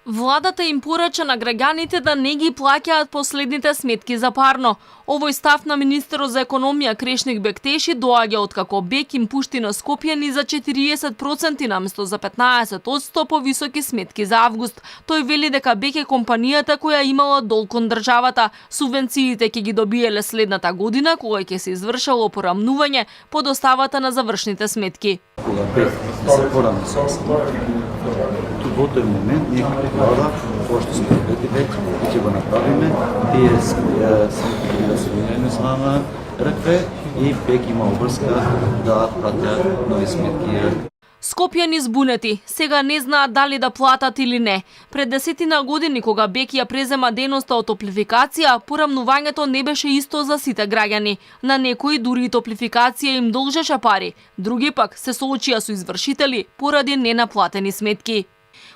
Владата им порача на граѓаните да не ги плаќаат последните сметки за парно. Овој став на министерот за економија Крешник Бектеши доаѓа откако БЕК им пушти на Скопје ни за 40% наместо за 15% повисоки сметки за август. Тој вели дека БЕК е компанијата која имала долг кон државата. Субвенциите ќе ги добиеле следната година кога ќе се извршало порамнување по доставата на завршните сметки. Кога БЕК се порамни во тој момент ние како влада, кога што сме предвидели, ќе го направиме, тие сметки да се уредени на РК и БЕК има обврска да пратат нови сметки. Скопјани збунети, сега не знаат дали да платат или не. Пред 10 години, кога БЕК ја презема деноста од топлификација, порамнувањето не беше исто за сите граѓани. На некои дури и топлификација им должеше пари, други пак се соочија со извршители поради ненаплатени сметки.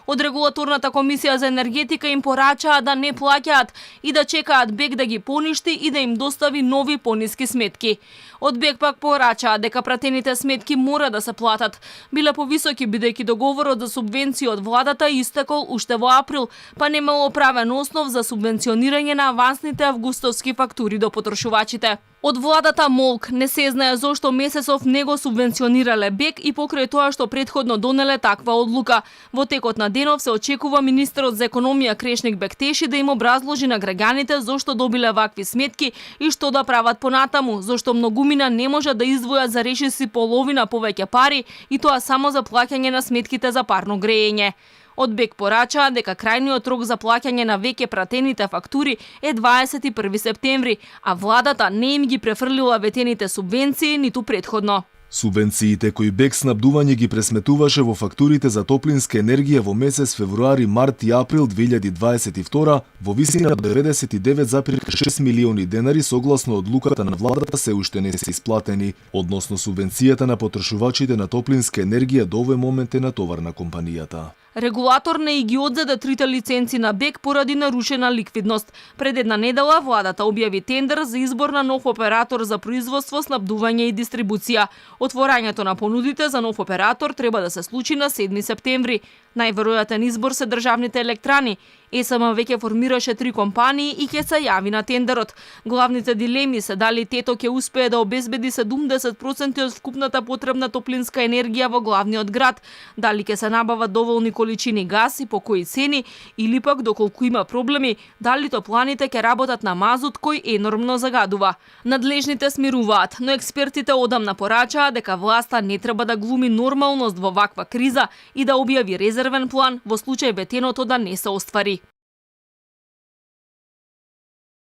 Од регулаторната комисија за енергетика им порачаа да не плаќаат и да чекаат БЕК да ги поништи и да им достави нови пониски сметки. Од БЕК пак порачаа дека пратените сметки мора да се платат. Биле повисоки бидејќи договорот за субвенции од владата истекол уште во април, па немало правен основ за субвенционирање на авансните августовски фактури до потрошувачите. Од владата молк, не се знае зошто месецов не го субвенционирале БЕК и покрај тоа што претходно донеле таква одлука. Во текот на денов се очекува министерот за економија Крешник Бектеши да им образложи на граѓаните зошто добиле вакви сметки и што да прават понатаму, зошто многумина не може да издвојат за речиси половина повеќе пари и тоа само за плаќање на сметките за парно грејење. Од БЕК порачаа дека крајниот рок за плаќање на веќе пратените фактури е 21 септември, а владата не им ги префрлила ветените субвенции ниту претходно. Субвенциите кои БЕК снабдување ги пресметуваше во фактурите за топлинска енергија во месец февруари, март и април 2022 во висина од 99,6 милиони денари согласно одлуката на владата се уште не се исплатени, односно субвенцијата на потрошувачите на топлинска енергија до овој момент е на товар на компанијата. Регулатор не ги одзеде 3 лиценци на БЕК поради нарушена ликвидност. Пред една недела владата објави тендер за избор на нов оператор за производство, снабдување и дистрибуција. Отворањето на понудите за нов оператор треба да се случи на 7 септември. Најверојатен избор се државните електрани. ЕСМ веќе формираше 3 компании и ќе се јави на тендерот. Главните дилеми се дали ТЕТО ќе успее да обезбеди 70% од вкупната потребна топлинска енергија во главниот град, дали ќе се набават доволни количини газ и по кои цени, или пак доколку има проблеми, дали топланите ќе работат на мазут кој енормно загадува. Надлежните смируваат, но експертите одамна порачаа дека власта не треба да глуми нормалност во ваква криза и да објави резервен план во случај ветеното да не се оствари.